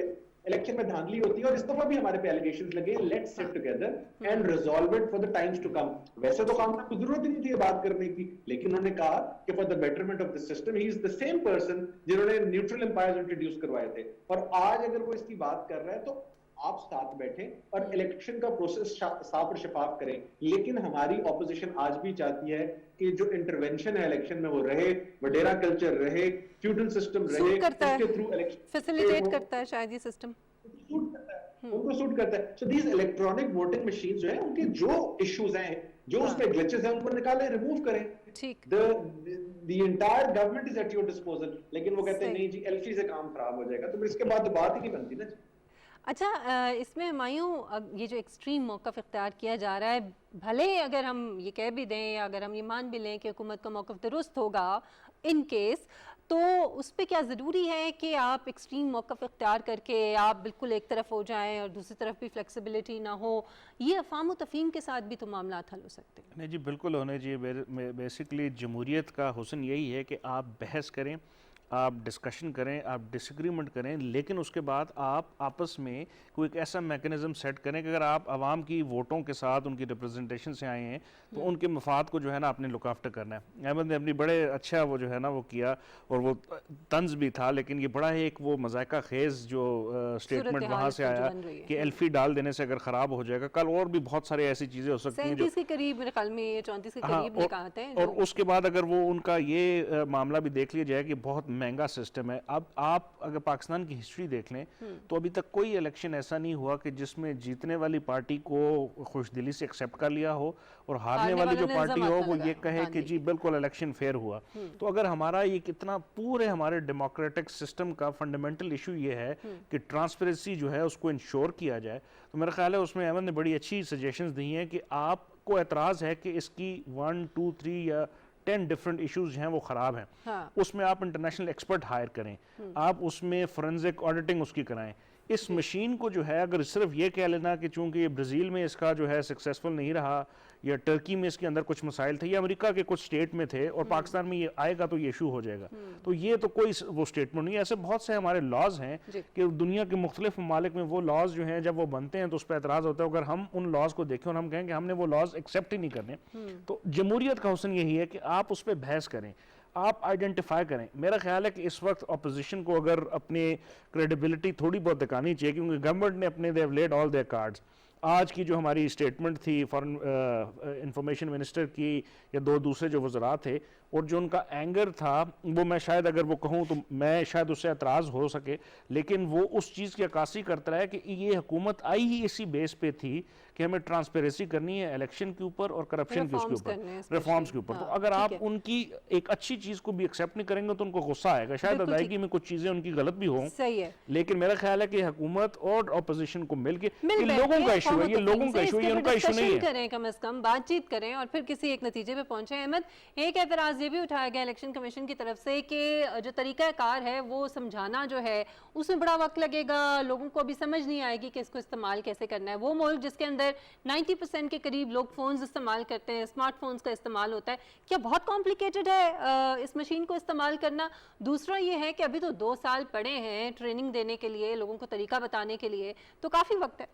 الیکشن میں دھاندلی ہوتی ہے, اور اس دفعہ بھی ہمارے پہ ایلیگیشنز لگے, let's sit together and resolve it for the times to come. ویسے تو قانون کی ضرورت ہی نہیں تھی یہ بات کرنے کی, لیکن انہوں نے کہا کہ for the betterment of the system he is the same person جنہوں نے نیوٹرل امپائرز انٹروڈیوس کروائے تھے, اور آج اگر وہ اس کی بات کر رہا ہے تو آپ ساتھ بیٹھیں اور الیکشن کا پروسیس صاف اور شفاف کریں. لیکن ہماری اپوزیشن آج بھی چاہتی ہے کہ جو انٹرونشن ہے الیکشن میں وہ رہے, وڈیرا کلچر رہے, فیوڈل سسٹم رہے, اس کے تھرو الیکشن فیسیلیٹیٹ کرتا ہے شاید یہ سسٹم, ان کو سوٹ کرتا ہے. So these electronic voting machine جو ہیں ان کے جو ایشوز ہیں, جو اس میں گلچز ہیں, ان کو نکالیں, ریموو کریں. ٹھیک, the entire government is at your disposal. لیکن وہ کہتے ہیں نہیں جی ایلفی سے کام خراب ہو جائے گا, تو پھر اس کے بعد بات ہی نہیں بنتی نا. اچھا, اس میں ہمایوں یہ جو ایکسٹریم موقف اختیار کیا جا رہا ہے, بھلے اگر ہم یہ کہہ بھی دیں یا اگر ہم یہ مان بھی لیں کہ حکومت کا موقف درست ہوگا ان کیس, تو اس پہ کیا ضروری ہے کہ آپ ایکسٹریم موقف اختیار کر کے آپ بالکل ایک طرف ہو جائیں اور دوسری طرف بھی فلیکسیبلٹی نہ ہو؟ یہ افہام و تفہیم کے ساتھ بھی تو معاملات حل ہو سکتے ہیں. نہیں جی بالکل ہونے چاہیے. بیسکلی جمہوریت کا حسن یہی ہے کہ آپ بحث کریں, آپ ڈسکشن کریں, آپ ڈس ایگریمنٹ کریں, لیکن اس کے بعد آپ آپس میں کوئی ایک ایسا میکنزم سیٹ کریں کہ اگر آپ عوام کی ووٹوں کے ساتھ ان کی ریپرزنٹیشن سے آئے ہیں تو ان کے مفاد کو جو ہے نا آپ نے لک آفٹر کرنا ہے. احمد نے اپنی بڑے اچھا وہ جو ہے نا وہ کیا, اور وہ طنز بھی تھا, لیکن یہ بڑا ایک وہ مذائقہ خیز جو اسٹیٹمنٹ وہاں سے آیا کہ ایلفی ڈال دینے سے اگر خراب ہو جائے گا, کل اور بھی بہت سارے ایسی چیزیں ہو سکتی ہیں جو 37 کے قریب میرے خیال میں 34 کے قریب نکالتے ہیں. اور اس کے بعد اگر وہ ان کا یہ معاملہ بھی دیکھ لیا جائے کہ بہت مہنگا سسٹم ہے. اب آپ اگر پاکستان کی ہسٹری دیکھ لیں تو ابھی تک کوئی الیکشن ایسا نہیں ہوا کہ جس میں جیتنے والی پارٹی کو خوش دلی سے ایکسیپٹ کر لیا ہو اور ہارنے والی جو پارٹی ہو وہ یہ کہے کہ جی بالکل الیکشن فیئر ہوا. تو اگر ہمارا یہ کتنا پورے ہمارے ڈیموکریٹک سسٹم کا فنڈامنٹل ایشو یہ ہے کہ ٹرانسپیرنسی جو ہے اس کو انشور کیا جائے, تو میرا خیال ہے اس میں احمد نے بڑی اچھی سجیشنز دی ہیں کہ آپ کو اعتراض ہے کہ اس کی 1 2 3 یا 10 ڈفرنٹ ایشوز ہیں وہ خراب ہیں, اس میں آپ انٹرنیشنل ایکسپرٹ ہائر کریں, آپ اس میں فورنزک آڈیٹنگ اس کی کرائیں. اس مشین کو جو ہے اگر صرف یہ کہہ لینا کہ چونکہ یہ برازیل میں اس کا جو ہے سکسیسفل نہیں رہا, یا ٹرکی میں اس کے اندر کچھ مسائل تھے, یا امریکہ کے کچھ سٹیٹ میں تھے, اور پاکستان میں یہ آئے گا تو یہ ایشو ہو جائے گا, تو یہ تو کوئی وہ سٹیٹمنٹ نہیں ہے. ایسے بہت سے ہمارے لاز ہیں کہ دنیا کے مختلف ممالک میں وہ لاز جو ہیں جب وہ بنتے ہیں تو اس پہ اعتراض ہوتا ہے. اگر ہم ان لاز کو دیکھیں اور ہم کہیں کہ ہم نے وہ لاز ایکسیپٹ ہی نہیں کرنے, تو جمہوریت کا حسن یہی ہے کہ آپ اس پہ بحث کریں, آپ آئیڈینٹیفائی کریں. میرا خیال ہے کہ اس وقت اپوزیشن کو اگر اپنی کریڈیبلٹی تھوڑی بہت دکھانی چاہیے, کیونکہ گورنمنٹ نے اپنے they have laid all their cards. آج کی جو ہماری اسٹیٹمنٹ تھی فارن انفارمیشن منسٹر کی یا دو دوسرے جو وزراء تھے, اور جو ان کا اینگر تھا وہ میں شاید اگر وہ کہوں تو میں شاید اس سے اعتراض ہو سکے, لیکن وہ اس چیز کی عکاسی کرتا ہے کہ یہ حکومت آئی ہی اسی بیس پہ تھی کہ ہمیں ٹرانسپیرنسی کرنی ہے الیکشن کے اوپر اور کرپشن کے اس کے اوپر, ریفارمز کے اوپر. تو اگر آپ ان کی ایک اچھی چیز کو بھی ایکسیپٹ نہیں کریں گے تو ان کو غصہ آئے گا. شاید ادائیگی میں کچھ چیزیں ان کی غلط بھی ہوں, لیکن میرا خیال ہے کہ حکومت اور اپوزیشن کو مل کے, یہ لوگوں کا ایشو ہے, یہ لوگوں کا ایشو ہے, یہ ان کا ایشو نہیں ہے. کریں کم از کم بات چیت کریں اور پھر کسی ایک نتیجے پہ پہنچیں. احمد, ایک اعتراض یہ بھی اٹھایا گیا الیکشن کمیشن کی طرف سے کہ جو طریقہ کار ہے وہ سمجھانا جو ہے اس میں بڑا وقت لگے گا, لوگوں کو ابھی سمجھ نہیں آئے گی کہ اس کو استعمال کیسے کرنا ہے. وہ ملک جس کے اندر 90% کے قریب لوگ فونز استعمال کرتے ہیں, اسمارٹ فونز کا استعمال ہوتا ہے, کیا بہت کمپلیکیٹڈ ہے اس مشین کو استعمال کرنا؟ دوسرا یہ ہے کہ ابھی تو 2 سال پڑے ہیں ٹریننگ دینے کے لیے, لوگوں کو طریقہ بتانے کے لیے, تو کافی وقت ہے.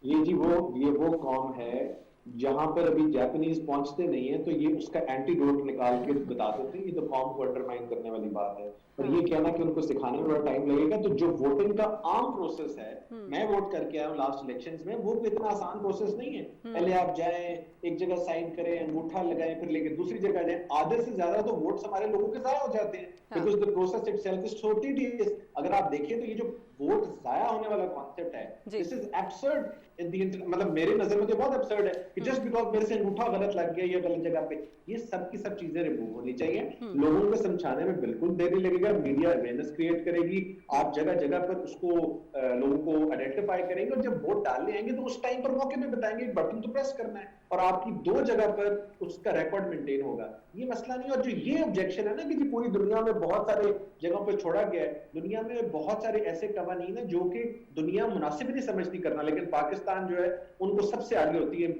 یہ وہ قوم ہے جہاں پر ابھی جاپنیز پہنچتے نہیں ہیں تو یہ اس کا اینٹی ڈوٹ نکال کے بتا دیتے ہیں. یہ تو قوم کو انڈرمائن کرنے والی بات ہے, اور یہ کہنا کہ ان کو سکھانے میں بڑا ٹائم لگے گا. تو جو ووٹنگ کا عام پروسیس ہے, میں ووٹ کر کے آیا ہوں لاسٹ الیکشنز میں, وہ اتنا آسان پروسیس نہیں ہے. پہلے آپ جائیں ایک جگہ سائن کریں, انگوٹھا لگائیں, پھر لے کے دوسری جگہ جائیں. آدھے سے زیادہ تو ووٹس ہمارے لوگوں کے ضائع ہو جاتے ہیں because the process itself is so tedious. اگر آپ دیکھیں تو یہ جو ووٹ ضائع ہونے والا کانسیپٹ ہے, this is absurd in the مطلب میرے نظر میں تو بہت absurd ہے کہ just because میرے سے انگوٹھا غلط لگ گیا یا غلط جگہ پہ, یہ سب کی سب چیزیں ریموو ہونی چاہیے. لوگوں کو سمجھانے میں بالکل دیر نہیں لگے گا, میڈیا اویئرنیس کریٹ کرے گی, آپ جگہ جگہ پر اس کو لوگوں کو آئیڈینٹیفائی کریں گے, اور جب ووٹ ڈالنے آئیں گے تو اس ٹائم پر موقع پہ بتائیں گے ایک بٹن تو پریس کرنا ہے, اور آپ کی 2 جگہ پر اس کا ریکارڈ مینٹین ہوگا. یہ مسئلہ نہیں. اور جو یہ آبجیکشن ہے نا کہ پوری دنیا میں بہت سارے جگہوں پہ چھوڑا گیا ہے, دنیا میں بہت سارے ایسے قوانین ہیں جو کہ دنیا مناسب نہیں سمجھتی کرنا, لیکن پاکستان جو ہے ان کو سب سے آگے ہوتی ہے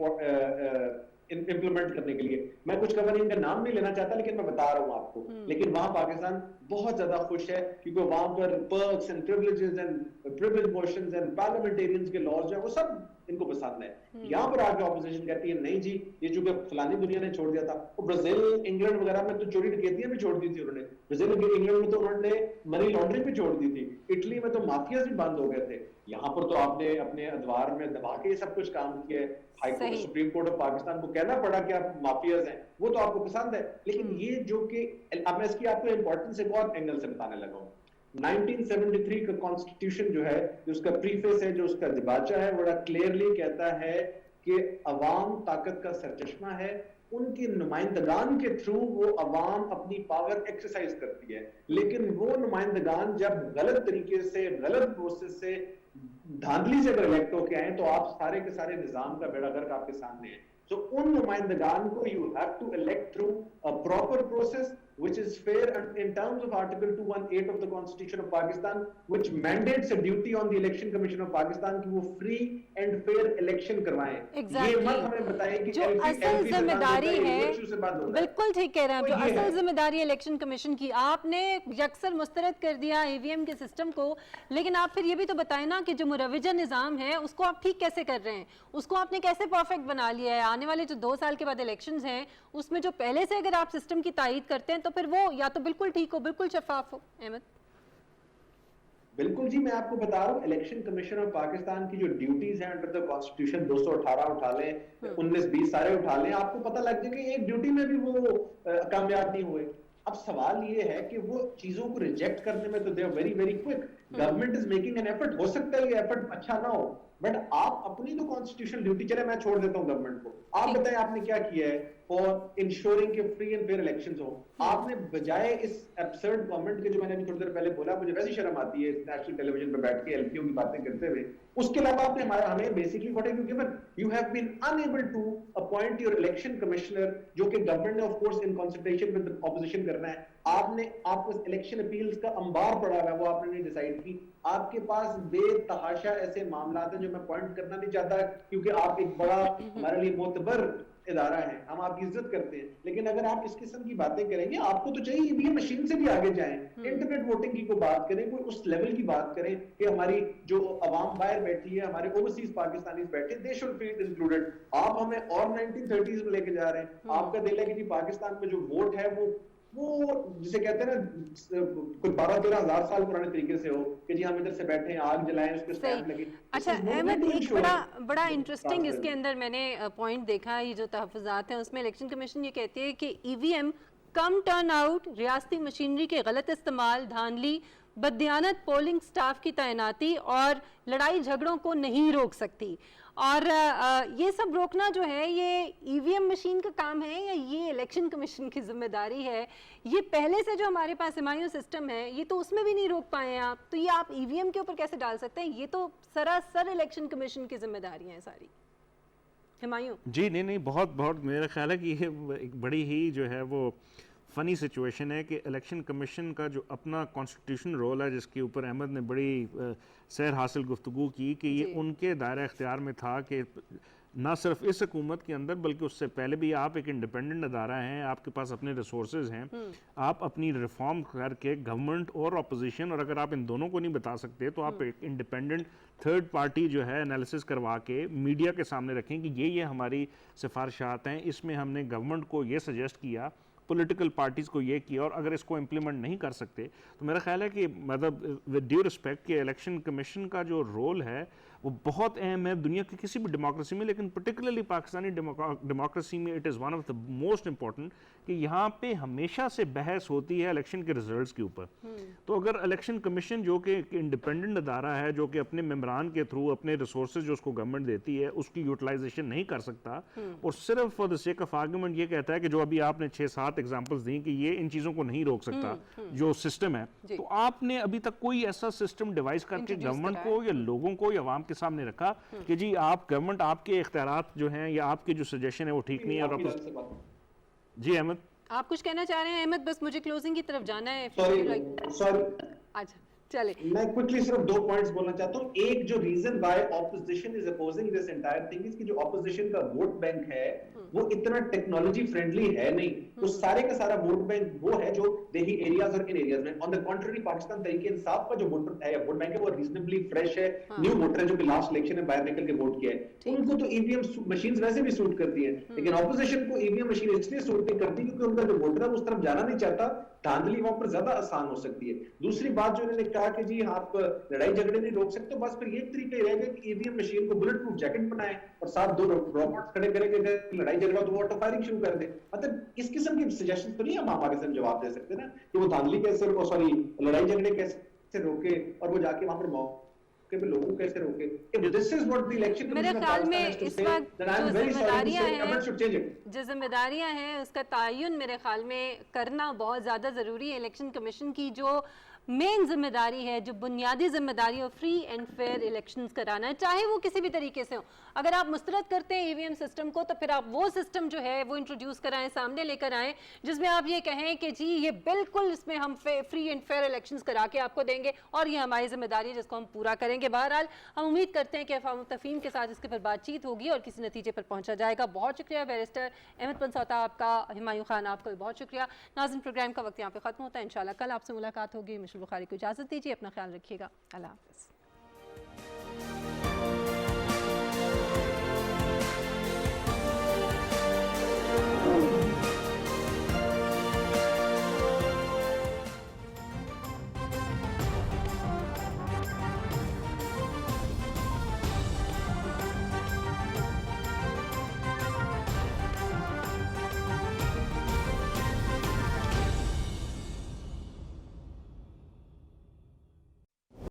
امپلیمنٹ کرنے کے لیے. میں کچھ قوانین کا نام نہیں لینا چاہتا لیکن میں بتا رہا ہوں آپ کو, لیکن وہاں پاکستان بہت زیادہ خوش ہے کیونکہ وہاں پر perks and privileges and privilege motions and parliamentarians کے لاز جو ہیں وہ سب ان کو پسند ہے. یہاں پر آ کے اپوزیشن کہتی ہے نہیں جی یہ چونکہ فلانی دنیا نے چھوڑ دیا تھا. وہ برازیل انگلینڈ وغیرہ میں تو چوری ڈکیتیاں بھی چھوڑ دی تھی انہوں نے, برازیل انگلینڈ میں تو انہوں نے منی لانڈرنگ بھی چھوڑ دی تھی, اٹلی میں تو مافیاز بھی بند ہو گئے تھے. یہاں پر تو آپ نے اپنے ادوار میں دبا کے یہ سب کچھ کام کیا ہے. High court supreme court of Pakistan کو کہنا پڑا کہ آپ مافیاز ہیں, وہ تو آپ کو پسند ہے. لیکن یہ جو کہ اب میں اس کی آپ کو امپورٹنس ایک اور اینگل سے بتانے لگا ہوں. 1973 کا کانسٹیٹیوشن جو ہے, جو اس کا پریفیس ہے, جو اس کا دباچہ ہے, بڑا کلیئرلی کہتا ہے کہ عوام طاقت کا سرچشمہ ہے, ان کے نمائندگان کے تھرو وہ عوام اپنی پاور ایکسرسائز کرتی ہے. لیکن وہ نمائندگان جب غلط طریقے سے, غلط پروسیس سے, دھاندلی سے اگر الیکٹ ہو کے آئیں تو آپ سارے کے سارے نظام کا بیڑا غرق آپ کے سامنے ہے. So ان نمائندگان کو you have to elect through a proper process which is fair and in terms of Article 218 of the Constitution of Pakistan, which mandates a duty on the Election Commission of Pakistan کہ وہ free and fair election کروائیں. یہ مت ہمیں بتائیں کہ جو اصل ذمہ داری ہے, بالکل ٹھیک کہہ رہے ہیں, جو اصل ذمہ داری ہے الیکشن کمیشن کی, آپ نے یکسر مسترد کر دیا ای وی ایم کے سسٹم کو, لیکن آپ پھر یہ بھی تو بتائیں نا کہ جو مروجہ نظام ہے اس کو آپ ٹھیک کیسے کر رہے ہیں, اس کو آپ نے کیسے پرفیکٹ بنا لیا ہے. آنے والے جو 2 سال کے بعد الیکشنز ہیں اس میں جو پہلے سے اگر آپ سسٹم کی تائید کرتے ہیں تو پھر وہ یا تو بالکل ٹھیک ہو, بالکل شفاف ہو. احمد بالکل جی, میں آپ کو بتا رہا ہوں الیکشن کمیشن آف پاکستان کی جو ڈیوٹیز ہیں انڈر دا کانسٹیٹیوشن, 218 اٹھا لیں, 19-20 سارے اٹھا لیں, آپ کو پتہ لگ جائے کہ ایک ڈیوٹی میں بھی وہ کامیاب نہیں ہوئے. اب سوال یہ ہے کہ وہ چیزوں کو ریجیکٹ کرنے میں تو they are very very quick. Government is making an effort, ہو سکتا ہے یہ ایفرٹ اچھا نہ ہو, بٹ آپ اپنی تو کانسٹیٹیوشن ڈیوٹی, چلے میں چھوڑ دیتا ہوں گورنمنٹ کو, آپ بتائیں آپ نے کیا کیا ہے for ensuring کہ free and fair elections ہوں. آپ نے بجائے اس absurd comment کے جو میں نے ابھی تھوڑی دیر پہلے بولا, مجھے ویسی شرم آتی ہے نیشنل ٹیلی ویژن پہ بیٹھ کے LPO کی باتیں کرتے ہوئے, اس کے علاوہ آپ نے ہمیں basically what have you given? You have been unable to appoint your election commissioner, جو کہ government نے of course in consultation with the opposition کرنا ہے. آپ کو الیکشن اپیلز کا انبار پڑا ہوا ہے, وہ آپ نے نہیں ڈیسائیڈ کی. آپ کے پاس بے تحاشا ایسے معاملات ہیں جو میں پوائنٹ کرنا نہیں چاہتا, کیونکہ آپ ایک بڑا ہمارے لیے معتبر ادارہ ہے, ہم آپ کی عزت کرتے ہیں, لیکن اگر آپ اس قسم کی باتیں کریں گے, آپ کو تو چاہیے EVM مشین سے بھی آگے جائیں, انٹرنیٹ ووٹنگ کی کوئی بات کریں, کوئی اس لیول کی بات کریں کہ ہماری جو عوام باہر بیٹھی ہے, ہمارے اوورسیز پاکستانیز بیٹھے, دے شوڈ فیل انکلوڈیڈ. آپ ہمیں اور 1930s میں لے کے جا رہے ہیں. آپ کا دل ہے کہ جی پاکستان میں جو ووٹ ہے وہ جسے کہتے ہیں نا کوئی 12-13 ہزار سال پرانے طریقے سے ہو کہ جی ہم ادھر سے بیٹھے ہیں, آگ جلائیں, اس پہ سٹیمپ لگے. اچھا احمد, ایک بڑا انٹرسٹنگ اس کے اندر میں نے پوائنٹ دیکھا, یہ جو تحفظات ہیں اس میں الیکشن کمیشن یہ کہتی ہے کہ EVM کم ٹرن آؤٹ, ریاستی مشینری کے غلط استعمال, دھاندلی, بددیانت پولنگ سٹاف کی تعیناتی اور لڑائی جھگڑوں کو نہیں روک سکتی. اور یہ سب روکنا جو ہے یہ EVM مشین کا کام ہے یا یہ الیکشن کمیشن کی ذمہ داری ہے؟ یہ پہلے سے جو ہمارے پاس ہمایوں سسٹم ہے یہ تو اس میں بھی نہیں روک پائے ہیں آپ, تو یہ آپ EVM کے اوپر کیسے ڈال سکتے ہیں؟ یہ تو سراسر الیکشن کمیشن کی ذمہ داری ہیں ساری. ہمایوں جی نہیں, بہت میرا خیال ہے کہ یہ ایک بڑی ہی جو ہے وہ فنی سچویشن ہے کہ الیکشن کمیشن کا جو اپنا کانسٹیٹیوشن رول ہے, جس کے اوپر احمد نے بڑی سیر حاصل گفتگو کی, کہ یہ ان کے دائرہ اختیار میں تھا کہ نہ صرف اس حکومت کے اندر بلکہ اس سے پہلے بھی آپ ایک انڈیپینڈنٹ ادارہ ہیں, آپ کے پاس اپنے ریسورسز ہیں, آپ اپنی ریفارم کر کے گورنمنٹ اور اپوزیشن, اور اگر آپ ان دونوں کو نہیں بتا سکتے تو آپ ایک انڈیپینڈنٹ تھرڈ پارٹی جو ہے انالیسس کروا کے میڈیا کے سامنے رکھیں کہ یہ ہماری سفارشات ہیں, اس میں ہم نے گورنمنٹ کو یہ سجیسٹ کیا, پولیٹیکل پارٹیز کو یہ کیا, اور اگر اس کو امپلیمنٹ نہیں کر سکتے تو میرا خیال ہے کہ مطلب ود ڈیو رسپیکٹ کہ الیکشن کمیشن کا جو رول ہے وہ بہت اہم ہے دنیا کی کسی بھی ڈیموکریسی میں, لیکن پرٹیکولرلی پاکستانی ڈیموکریسی میں it is one of the most important کہ یہاں پہ ہمیشہ سے بحث ہوتی ہے الیکشن کے ریزلٹس کے اوپر. تو اگر الیکشن کمیشن جو کہ ایک انڈیپینڈنٹ ادارہ ہے, جو کہ اپنے ممبران کے تھرو اپنے ریسورسز جو اس کو گورنمنٹ دیتی ہے اس کی یوٹیلائزیشن نہیں کر سکتا, اور صرف for the sake of argument یہ کہتا ہے کہ جو ابھی آپ نے 6-7 ایگزامپلس دیں کہ یہ ان چیزوں کو نہیں روک سکتا جو سسٹم ہے, تو آپ نے ابھی تک کوئی ایسا سسٹم ڈیوائز کر کے گورنمنٹ کو یا لوگوں کو یا عوام کے سامنے رکھا کہ جی آپ گورنمنٹ آپ کے اختیارات جو ہیں یا آپ کے جو سجیشن ہے وہ ٹھیک نہیں ہے. جی احمد, آپ کچھ کہنا چاہ رہے ہیں؟ احمد بس مجھے کلوزنگ کی طرف جانا ہے. اچھا چلے, میں کوئکلی صرف 2 پوائنٹس بولنا چاہتا ہوں. ایک جو reason why opposition is opposing this entire thing is کہ جو اپوزیشن کا ووٹ بینک ہے وہ اتنا ٹیکنالوجی فرینڈلی ہے نہیں. وہ سارے کا سارا ووٹ بینک وہ ہے جو دیہی ایریاز اور ان ایریاز میں. آن دا کنٹری پاکستان تحریک انصاف کا جو ووٹ بینک ہے وہ ریزنبلی فریش ہے, نیو ووٹر ہے جو کہ لاسٹ الیکشن میں باہر نکل کے ووٹ کیا ہے. ان کو تو EVM مشینز ویسے بھی سوٹ کرتی ہیں, لیکن اپوزیشن کو EVM مشین اس لیے سوٹ نہیں کرتی کیونکہ ان کا جو ووٹر ہے اس طرف جانا نہیں چاہتا, دھاندلی وہاں پر زیادہ آسان ہو سکتی ہے. دوسری بات جو انہوں نے کہا کہ جی آپ لڑائی جھگڑے نہیں روک سکتے, بس پھر یہ طریقہ رہ گا کہ EVM مشین کو بلٹ پروف جیکٹ بنائیں اور ساتھ 2 روبوٹس کھڑے کریں کہ اگر لڑائی جھگڑا تو وہ آٹو فائرنگ شروع کر دیں. مطلب اس قسم کی سجیشن تو نہیں ہم پاکستان جواب دے سکتے نا کہ وہ دھاندلی کیسے لڑائی جھگڑے کیسے روکے اور وہ جا کے وہاں پر کہ لوگوں کیسے روکے. میرے خیال میں اس وقت جو ذمہ داریاں ہیں اس کا تعین میرے خیال میں کرنا بہت زیادہ ضروری ہے. الیکشن کمیشن کی جو مین ذمہ داری ہے, جو بنیادی ذمہ داری ہے, فری اینڈ فیئر الیکشنز کرانا ہے, چاہے وہ کسی بھی طریقے سے ہوں. اگر آپ مسترد کرتے ہیں EVM سسٹم کو تو پھر آپ وہ سسٹم جو ہے وہ انٹروڈیوس کرائیں, سامنے لے کر آئیں, جس میں آپ یہ کہیں کہ جی یہ بالکل اس میں ہم فری اینڈ فیئر الیکشنز کرا کے آپ کو دیں گے اور یہ ہماری ذمہ داری ہے جس کو ہم پورا کریں گے. بہرحال ہم امید کرتے ہیں کہ افہام و تفہیم کے ساتھ اس کے پر بات چیت ہوگی اور کسی نتیجے پر پہنچا جائے گا. بہت شکریہ بیرسٹر احمد پنسوتا آپ کا, ہمایوں خان آپ کا بھی بہت شکریہ. ناظرین پروگرام کا وقت یہاں پہ ختم ہوتا ہے, انشاءاللہ کل آپ سے ملاقات ہوگی. مشل بخاری کو اجازت دیجیے, اپنا خیال رکھیے گا. اللہ حافظ.